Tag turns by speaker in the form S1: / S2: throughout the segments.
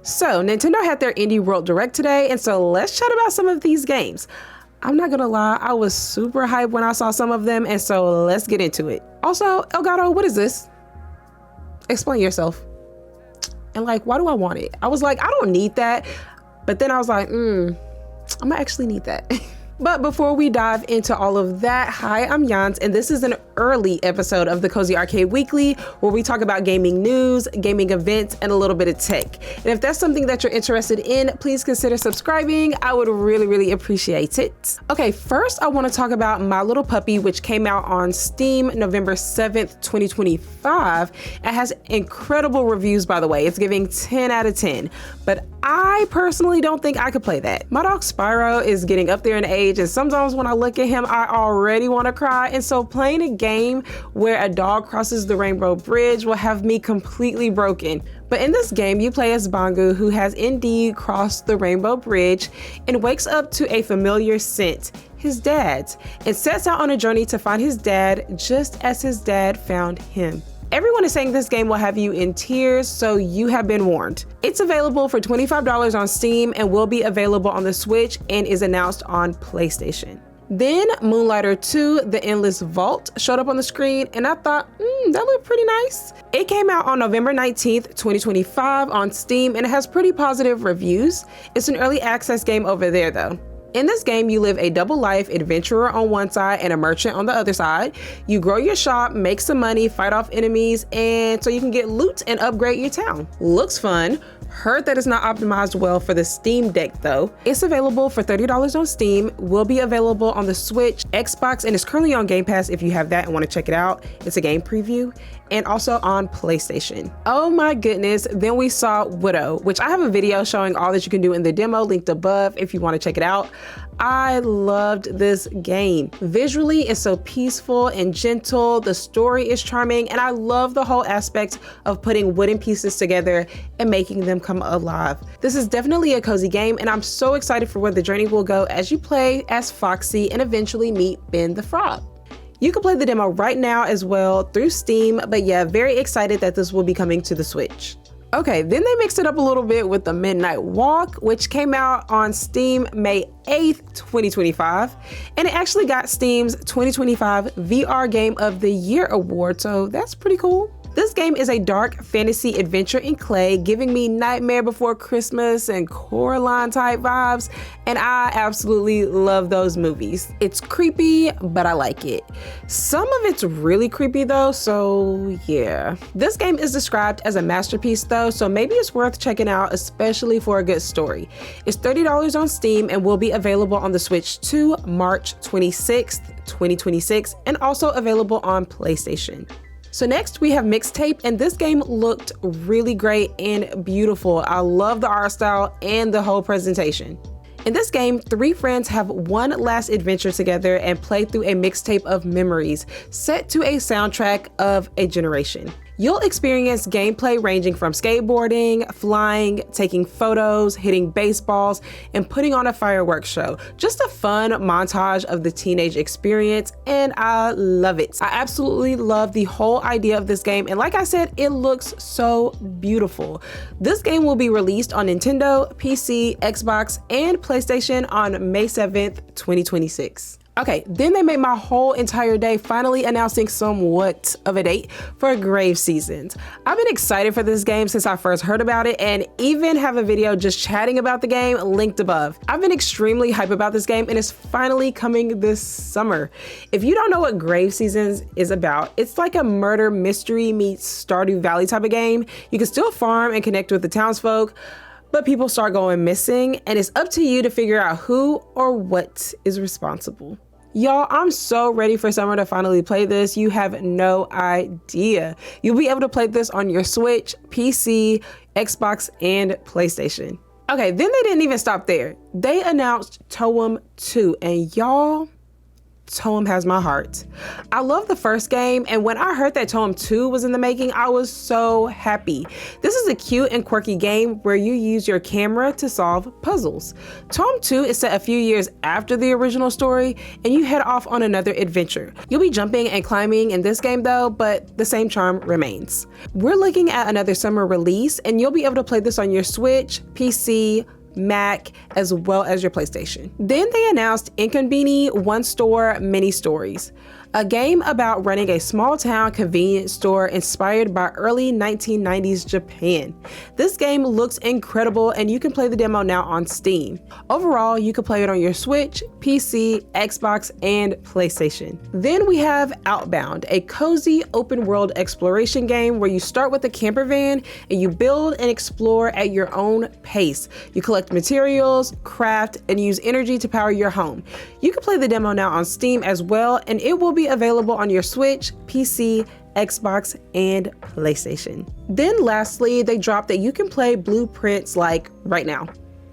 S1: So Nintendo had their Indie World Direct today, and so let's chat about some of these games. I'm not gonna lie, I was super hyped when I saw some of them, and so let's get into it. Also, Elgato, what is this? Explain yourself. And like, why do I want it? I was like, I don't need that. But then I was like, I might actually need that. But before we dive into all of that, hi, I'm Jans, and this is an early episode of the Cozy Arcade Weekly, where we talk about gaming news, gaming events, and a little bit of tech. And if that's something that you're interested in, please consider subscribing. I would really appreciate it. Okay, first I want to talk about My Little Puppy, which came out on Steam November 7th, 2025. It has incredible reviews, by the way. It's giving 10 out of 10, but I personally don't think I could play that. My dog Spyro is getting up there in age, and sometimes when I look at him, I already want to cry. And so playing a game where a dog crosses the Rainbow Bridge will have me completely broken. But in this game, you play as Bangu, who has indeed crossed the Rainbow Bridge and wakes up to a familiar scent, his dad's, and sets out on a journey to find his dad just as his dad found him. Everyone is saying this game will have you in tears, so you have been warned. It's available for $25 on Steam and will be available on the Switch and is announced on PlayStation. Then Moonlighter 2, The Endless Vault showed up on the screen, and I thought, that looked pretty nice. It came out on November 19th, 2025 on Steam, and it has pretty positive reviews. It's an early access game over there though. In this game, you live a double life, adventurer on one side and a merchant on the other side. You grow your shop, make some money, fight off enemies, and so you can get loot and upgrade your town. Looks fun. Heard that it's not optimized well for the Steam Deck though. It's available for $30 on Steam, will be available on the Switch, Xbox, and is currently on Game Pass if you have that and want to check it out. It's a game preview. And also on PlayStation. Oh my goodness, then we saw Widow, which I have a video showing all that you can do in the demo linked above if you want to check it out. I loved this game. Visually, it's so peaceful and gentle, the story is charming, and I love the whole aspect of putting wooden pieces together and making them come alive. This is definitely a cozy game, and I'm so excited for where the journey will go as you play as Foxy and eventually meet Ben the Frog. You can play the demo right now as well through Steam, but yeah, very excited that this will be coming to the Switch. Okay, then they mixed it up a little bit with the Midnight Walk, which came out on Steam May 8th, 2025, and it actually got Steam's 2025 VR Game of the Year award, so that's pretty cool. This game is a dark fantasy adventure in clay, giving me Nightmare Before Christmas and Coraline type vibes, and I absolutely love those movies. It's creepy, but I like it. Some of it's really creepy though, so yeah. This game is described as a masterpiece though, so maybe it's worth checking out, especially for a good story. It's $30 on Steam and will be available on the Switch too, March 26th, 2026, and also available on PlayStation. So next we have Mixtape, and this game looked really great and beautiful. I love the art style and the whole presentation. In this game, three friends have one last adventure together and play through a mixtape of memories set to a soundtrack of a generation. You'll experience gameplay ranging from skateboarding, flying, taking photos, hitting baseballs, and putting on a fireworks show. Just a fun montage of the teenage experience, and I love it. I absolutely love the whole idea of this game, and like I said, it looks so beautiful. This game will be released on Nintendo, PC, Xbox, and PlayStation on May 7th, 2026. Okay, then they made my whole entire day finally announcing somewhat of a date for Grave Seasons. I've been excited for this game since I first heard about it, and even have a video just chatting about the game linked above. I've been extremely hype about this game, and it's finally coming this summer. If you don't know what Grave Seasons is about, it's like a murder mystery meets Stardew Valley type of game. You can still farm and connect with the townsfolk, but people start going missing, and it's up to you to figure out who or what is responsible. Y'all, I'm so ready for summer to finally play this. You have no idea. You'll be able to play this on your Switch, PC, Xbox, and PlayStation. Okay, then they didn't even stop there. They announced Toem 2, and y'all, Toem has my heart. I love the first game, and when I heard that Toem 2 was in the making, I was so happy. This is a cute and quirky game where you use your camera to solve puzzles. Toem 2 is set a few years after the original story, and you head off on another adventure. You'll be jumping and climbing in this game though, but the same charm remains. We're looking at another summer release, and you'll be able to play this on your Switch, PC, Mac, as well as your PlayStation. Then they announced Inconveni One Store Mini Stories, a game about running a small town convenience store inspired by early 1990s Japan. This game looks incredible, and you can play the demo now on Steam. Overall, you can play it on your Switch, PC, Xbox, and PlayStation. Then we have Outbound, a cozy open world exploration game where you start with a camper van and you build and explore at your own pace. You collect materials, craft, and use energy to power your home. You can play the demo now on Steam as well, and it will be available on your Switch, PC, Xbox, and PlayStation. Then lastly, they dropped that you can play Blueprints like right now.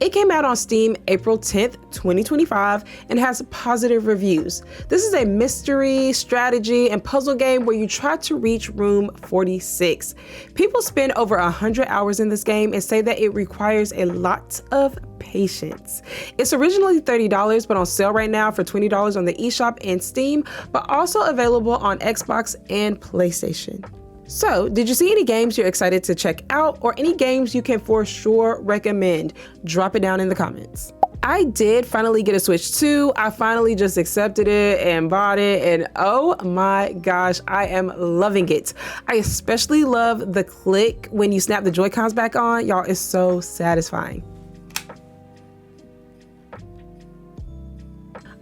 S1: It came out on Steam April 10th, 2025, and has positive reviews. This is a mystery, strategy, and puzzle game where you try to reach room 46. People spend over 100 hours in this game and say that it requires a lot of patience. It's originally $30, but on sale right now for $20 on the eShop and Steam, but also available on Xbox and PlayStation. So, did you see any games you're excited to check out, or any games you can for sure recommend? Drop it down in the comments. I did finally get a Switch 2. I finally just accepted it and bought it, and oh my gosh, I am loving it. I especially love the click when you snap the Joy-Cons back on. Y'all, it's so satisfying.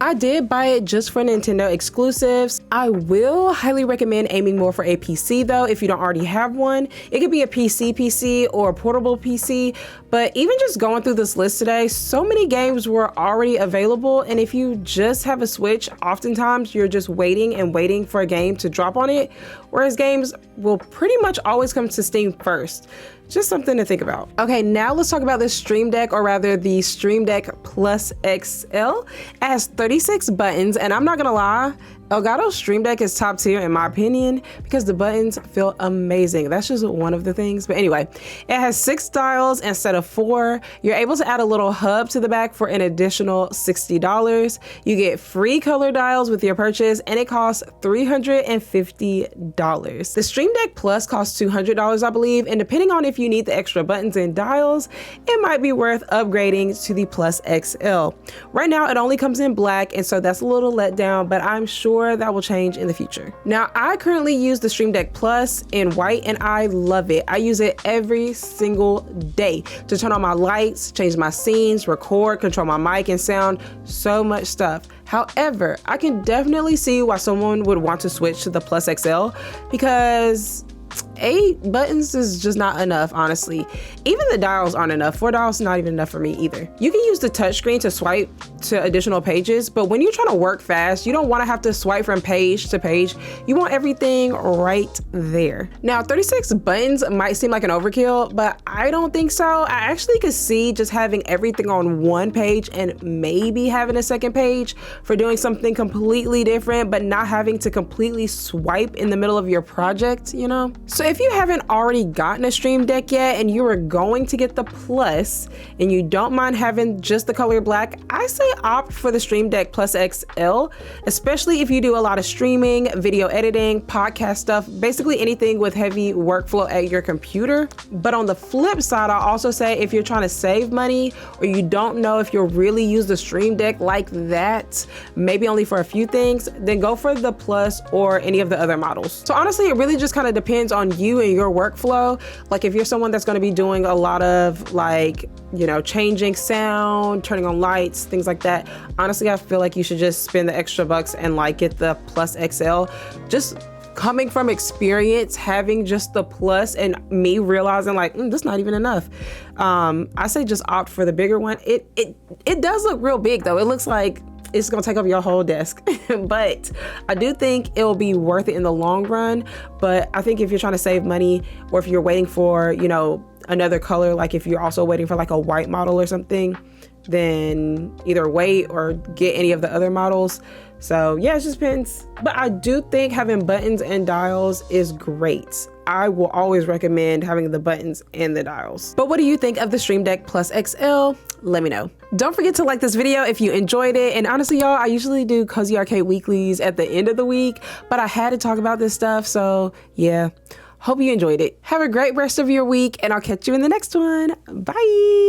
S1: I did buy it just for Nintendo exclusives. I will highly recommend aiming more for a PC though if you don't already have one. It could be a PC or a portable PC, but even just going through this list today, so many games were already available, and if you just have a Switch, oftentimes you're just waiting for a game to drop on it, whereas games will pretty much always come to Steam first. Just something to think about. Okay, now let's talk about the Stream Deck, or rather the Stream Deck Plus XL. It has 36 buttons, and I'm not gonna lie, Elgato Stream Deck is top tier in my opinion because the buttons feel amazing. That's just one of the things. But anyway, it has 6 dials instead of 4. You're able to add a little hub to the back for an additional $60. You get free color dials with your purchase, and it costs $350. The Stream Deck Plus costs $200, I believe, and depending on if you need the extra buttons and dials, it might be worth upgrading to the Plus XL. Right now, it only comes in black, and so that's a little letdown, but I'm sure that will change in the future. Now, I currently use the Stream Deck Plus in white, and I love it. I use it every single day to turn on my lights, change my scenes, record, control my mic and sound, so much stuff. However, I can definitely see why someone would want to switch to the Plus XL because 8 buttons is just not enough, honestly. Even the dials aren't enough. 4 dials is not even enough for me either. You can use the touchscreen to swipe to additional pages, but when you're trying to work fast, you don't want to have to swipe from page to page. You want everything right there. Now, 36 buttons might seem like an overkill, but I don't think so. I actually could see just having everything on one page and maybe having a second page for doing something completely different, but not having to completely swipe in the middle of your project, you know? So if you haven't already gotten a Stream Deck yet and you are going to get the Plus and you don't mind having just the color black, I say opt for the Stream Deck Plus XL, especially if you do a lot of streaming, video editing, podcast stuff, basically anything with heavy workflow at your computer. But on the flip side, I also say if you're trying to save money or you don't know if you'll really use the Stream Deck like that, maybe only for a few things, then go for the Plus or any of the other models. So honestly, it really just kind of depends on you and your workflow. Like if you're someone that's going to be doing a lot of like, you know, changing sound, turning on lights, things like that, honestly, I feel like you should just spend the extra bucks and like get the Plus XL. Just coming from experience, having just the Plus and me realizing like, that's not even enough. I say just opt for the bigger one. It does look real big though. It looks like it's gonna take up your whole desk, but I do think it will be worth it in the long run. But I think if you're trying to save money or if you're waiting for, you know, another color, like if you're also waiting for like a white model or something, then either wait or get any of the other models. So yeah, it just depends. But I do think having buttons and dials is great. I will always recommend having the buttons and the dials. But what do you think of the Stream Deck Plus XL? Let me know. Don't forget to like this video if you enjoyed it. And honestly, y'all, I usually do Cozy Arcade weeklies at the end of the week, but I had to talk about this stuff. So yeah, hope you enjoyed it. Have a great rest of your week, and I'll catch you in the next one. Bye.